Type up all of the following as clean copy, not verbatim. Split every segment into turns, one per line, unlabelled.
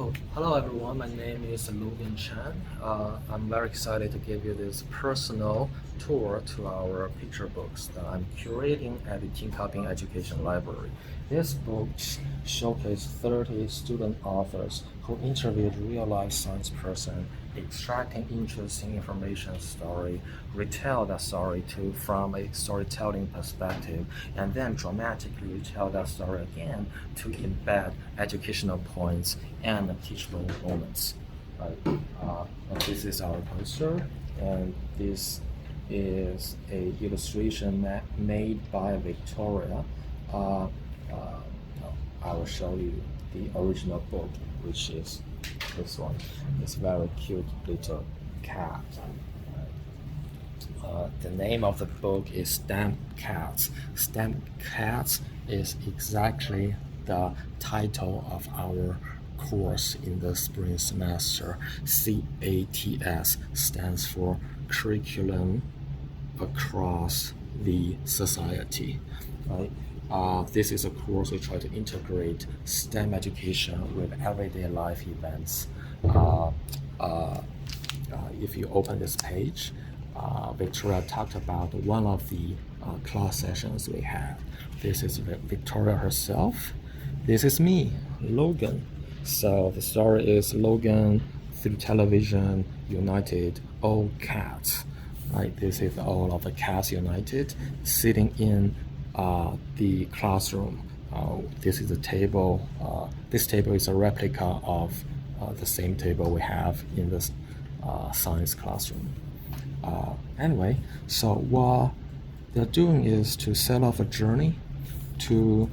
Oh, hello everyone. My name is Logan Chen. I'm very excited to give you this personal tour to our picture books that I'm curating at the Teen Copying Education Library. This book showcases 30 student authors who interviewed real-life science person, extracting interesting information story, retell that story from a storytelling perspective, and then dramatically retell that story again to embed educational points and teachable moments. Right? And this is our poster, and this is a illustration made by Victoria. Uh, I will show you the original book, which is this one. It's very cute little cat. The name of the book is Stamped Cats. Stamped Cats is exactly the title of our course in the spring semester. CATS stands for Curriculum Across the Society. Right? This is a course we try to integrate STEM education with everyday life events. If you open this page, Victoria talked about one of the class sessions we had. This is Victoria herself. This is me, Logan. So the story is Logan through television united all cats. Right? This is all of the cats united sitting in the classroom. This is a table. This table is a replica of the same table we have in this science classroom. Anyway, so what they're doing is to set off a journey to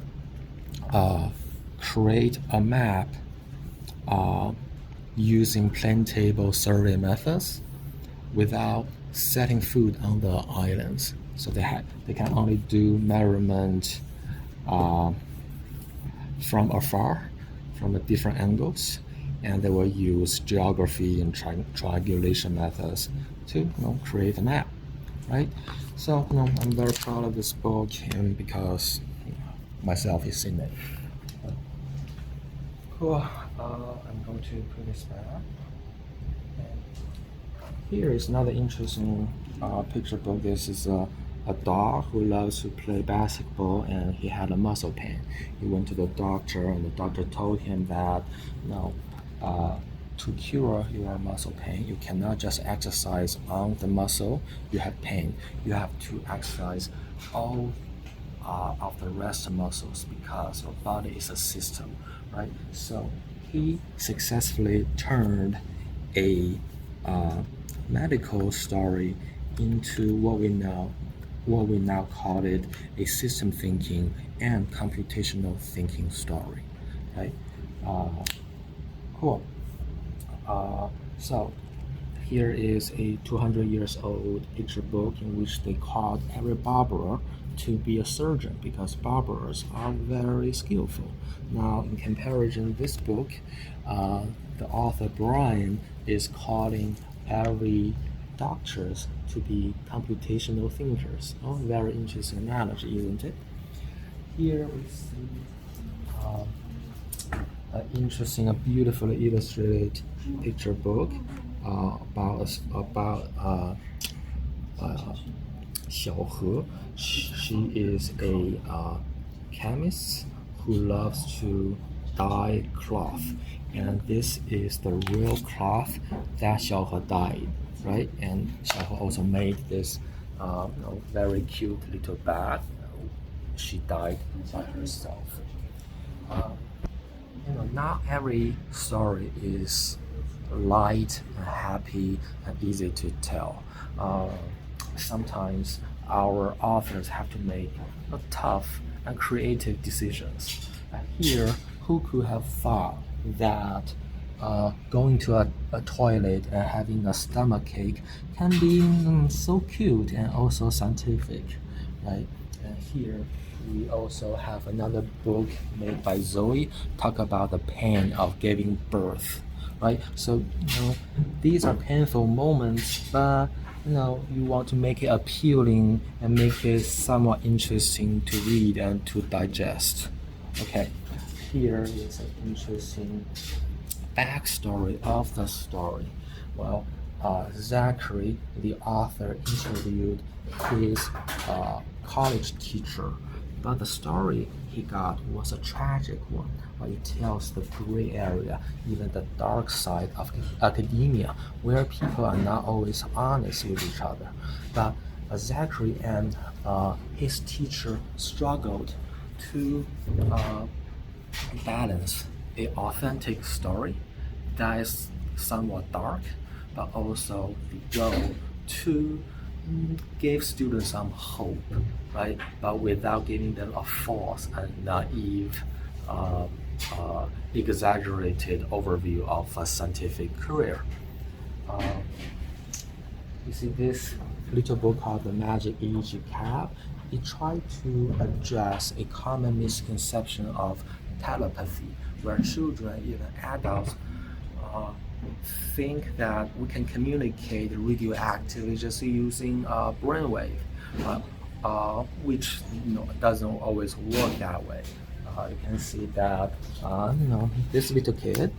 create a map using plain table survey methods without setting food on the islands. So they can only do measurement from afar, from the different angles, and they will use geography and triangulation methods to create a map, right? So I'm very proud of this book, and because myself is in it. Cool. I'm going to put this back. Here is another interesting picture book. This is a dog who loves to play basketball, and he had a muscle pain. He went to the doctor, and the doctor told him that to cure your muscle pain, you cannot just exercise on the muscle you have pain. You have to exercise all of the rest muscles, because your body is a system, right? So he successfully turned a medical story into what we now call it a system thinking and computational thinking story, right? Cool. So here is a 200 years old picture book in which they called every barber to be a surgeon, because barbers are very skillful. Now, in comparison, this book, the author Brian is calling every doctors to be computational thinkers. Oh, very interesting analogy, isn't it? Here we see an interesting, a beautifully illustrated picture book about Xiaohe. She is a chemist who loves to dye cloth, and this is the real cloth that Xiaohe dyed, right? And Xiaohe also made this very cute little bag she dyed by herself. Not every story is light and happy and easy to tell. Sometimes our authors have to make tough and creative decisions. Here, who could have thought that going to a toilet and having a stomach ache can be so cute and also scientific, right? And here we also have another book made by Zoe, talk about the pain of giving birth, right? So these are painful moments, but you want to make it appealing and make it somewhat interesting to read and to digest. Okay, here is an interesting backstory of the story. Well, Zachary, the author, interviewed his college teacher, but the story he got was a tragic one. It tells the gray area, even the dark side of academia, where people are not always honest with each other. But Zachary and his teacher struggled to balance an authentic story that is somewhat dark, but also the goal to give students some hope, right? But without giving them a false and naive, exaggerated overview of a scientific career. You see this little book called The Magic EEG Cap. It tried to address a common misconception of telepathy, where children, even adults, think that we can communicate radioactively just using brainwave, which doesn't always work that way. You can see that this little kid,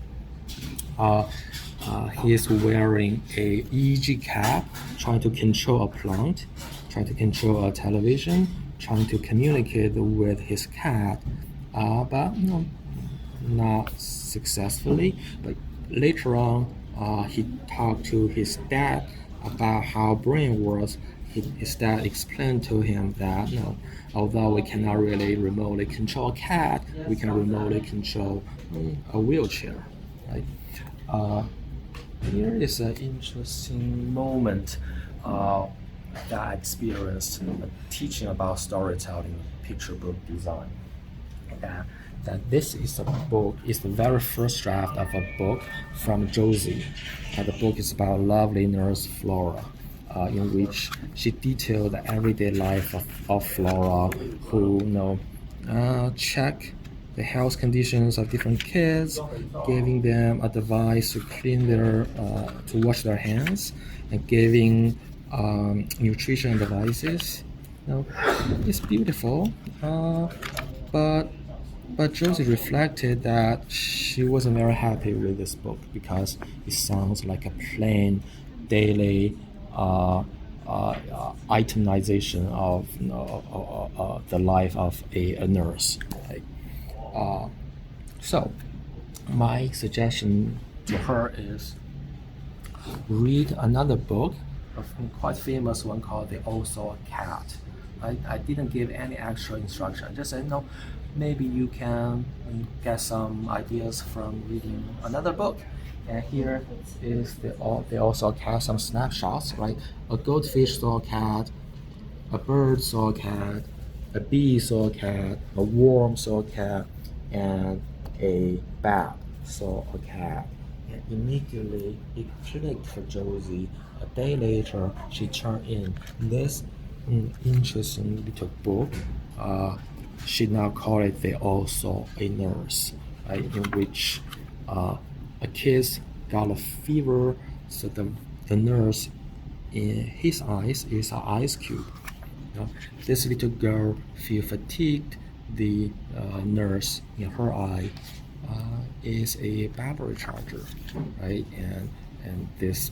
he's wearing a EEG cap, trying to control a plant, trying to control a television, trying to communicate with his cat, but not successfully. But later on, he talked to his dad about how brain works. His dad explained to him that although we cannot really remotely control a cat, we can remotely control a wheelchair. Right? Here is an interesting moment that I experienced teaching about storytelling, picture book design. That this is a book, is the very first draft of a book from Josie. The book is about lovely nurse Flora, in which she detailed the everyday life of Flora, who check the health conditions of different kids, giving them advice to clean to wash their hands, and giving nutrition advices. It's beautiful, but Josie reflected that she wasn't very happy with this book because it sounds like a plain daily itemization of the life of a nurse. Right? So my suggestion to her is read another book, a quite famous one called The Also a Cat. I didn't give any extra instruction. I just said, maybe you can get some ideas from reading another book. And here is they also cast some snapshots, right? A goldfish saw a cat, a bird saw a cat, a bee saw a cat, a worm saw a cat, and a bat saw a cat. And immediately it clicked for Josie. A day later, she turned in this interesting little book. She now called it "They All Saw a Nurse," right? In which a kid got a fever, so the nurse in his eyes is an ice cube. This little girl feel fatigued. The nurse in her eye is a battery charger, right? And this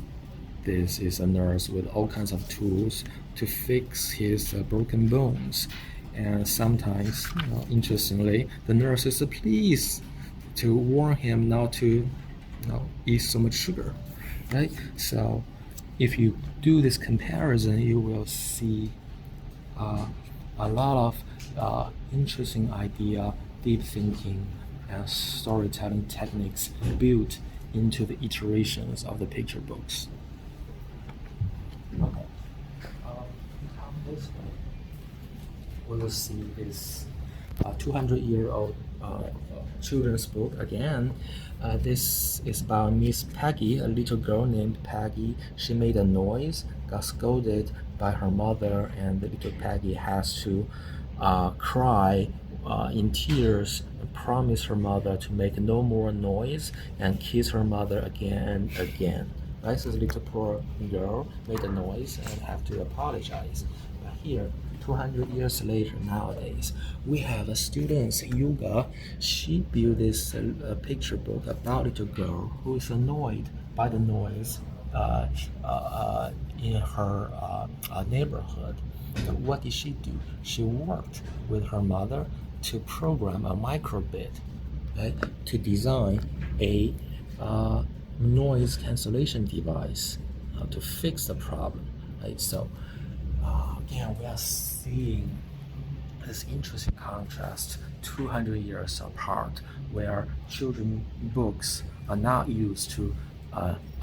is a nurse with all kinds of tools to fix his broken bones. And sometimes, interestingly, the nurse is pleased to warn him not to eat so much sugar, right? So if you do this comparison, you will see a lot of interesting idea, deep thinking, and storytelling techniques built into the iterations of the picture books. Okay. This way, we will see this 200-year-old children's book again. This is about Miss Peggy, a little girl named Peggy. She made a noise, got scolded by her mother, and the little Peggy has to cry in tears and promise her mother to make no more noise and kiss her mother again and again. Right? So the little poor girl made a noise and have to apologize. But here, 200 years later nowadays, we have a student, Yuga. She built this picture book about a little girl who is annoyed by the noise in her neighborhood. What did she do? She worked with her mother to program a microbit, right, to design a noise cancellation device to fix the problem. Right? So again, we are seeing this interesting contrast 200 years apart, where children books are not used to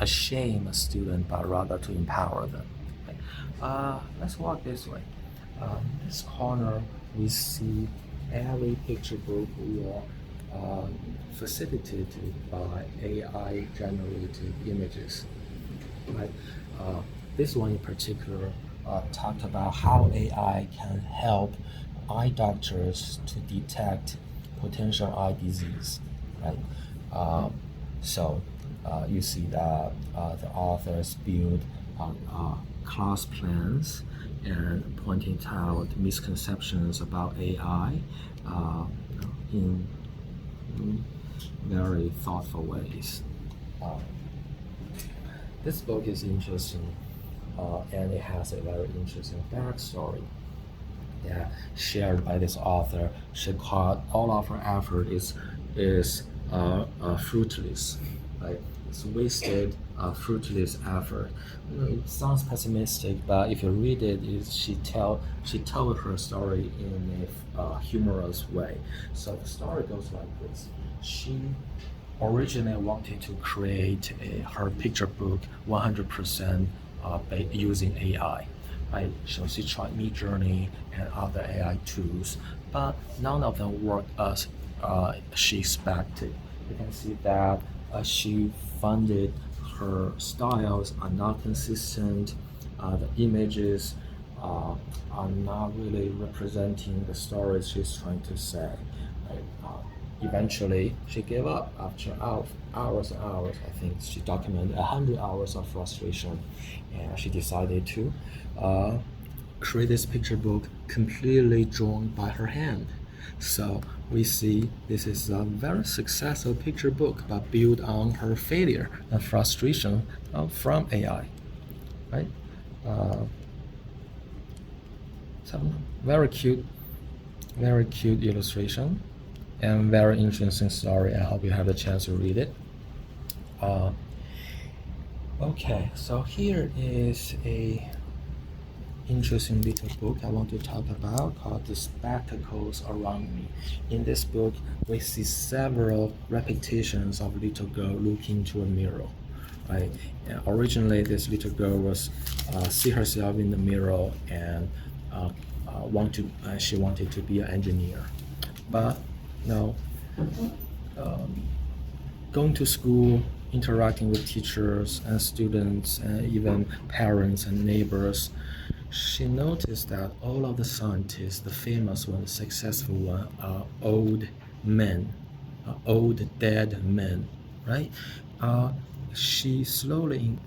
shame a student, but rather to empower them. Okay. Let's walk this way. This corner, we see every picture book facilitated by AI generated images. Right? This one in particular talked about how AI can help eye doctors to detect potential eye disease. Right? So you see that the authors build class plans and pointing out misconceptions about AI in very thoughtful ways. This book is interesting, and it has a very interesting backstory that shared by this author. She called all of her effort is fruitless, right? It's wasted, fruitless effort. It sounds pessimistic, but if you read it, she told her story in a humorous way. So the story goes like this: she originally wanted to create her picture book 100% using AI. Right? So she tried Midjourney and other AI tools, but none of them worked as she expected. You can see that she funded her styles are not consistent. The images are not really representing the stories she's trying to say. Right? Eventually, she gave up after hours and hours. I think she documented 100 hours of frustration, and she decided to create this picture book completely drawn by her hand. So we see this is a very successful picture book, but built on her failure and frustration from AI. Right? So very cute illustration and very interesting story. I hope you have a chance to read it. Okay, so here is a interesting little book I want to talk about called The Spectacles Around Me. In this book, we see several repetitions of a little girl looking into a mirror. Right? And originally, this little girl was see herself in the mirror and she wanted to be an engineer, but now going to school, interacting with teachers and students and even parents and neighbors, she noticed that all of the scientists, the famous ones, successful ones, are old men, old dead men, right? She slowly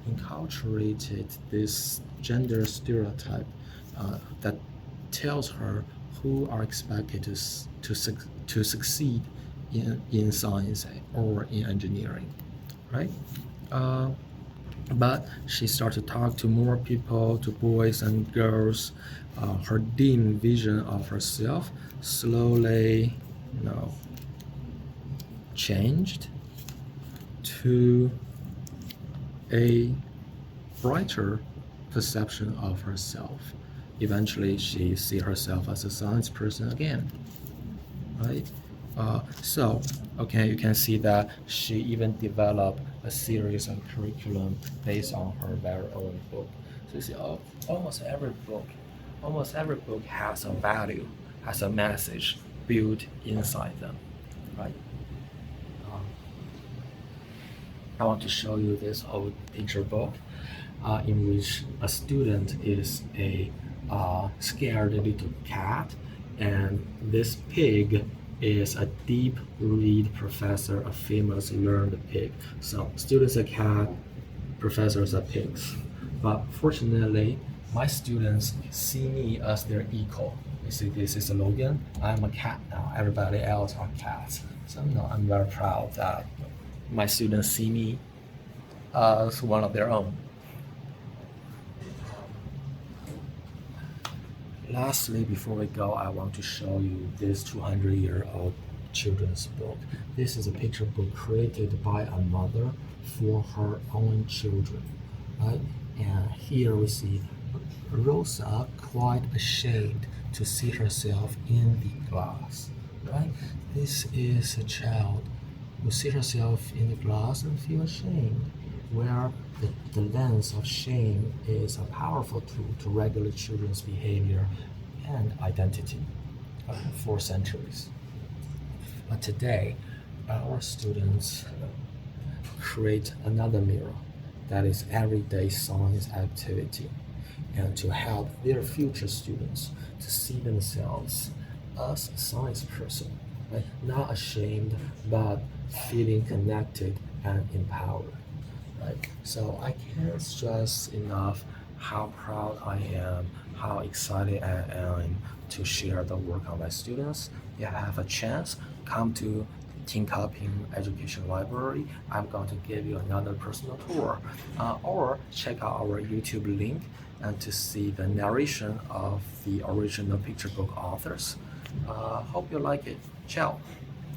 inculcated this gender stereotype that tells her who are expected to succeed in science or in engineering, right? But she started to talk to more people, to boys and girls. Her dim vision of herself slowly, changed to a brighter perception of herself. Eventually, she sees herself as a science person again, right? You can see that she even developed a series of curriculum based on her very own book. So you see, almost every book has a value, has a message built inside them, right? I want to show you this old picture book in which a student is a scared little cat, and this pig is a deep read professor, a famous learned pig. So students are cat, professors are pigs. But fortunately, my students see me as their equal. You see, this is Logan. I'm a cat now. Everybody else are cats. So I'm very proud that my students see me as one of their own. Lastly, before we go, I want to show you this 200-year-old children's book. This is a picture book created by a mother for her own children, right? And here we see Rosa quite ashamed to see herself in the glass, right? This is a child who sees herself in the glass and feel ashamed, where the lens of shame is a powerful tool to regulate children's behavior and identity for centuries. But today, our students create another mirror that is everyday science activity, and to help their future students to see themselves as a science person, right? Not ashamed, but feeling connected and empowered. Right? So I can't stress enough how proud I am, how excited I am to share the work of my students. If you have a chance, come to Teen Cupping Education Library. I'm going to give you another personal tour, or check out our YouTube link and to see the narration of the original picture book authors. Hope you like it. Ciao.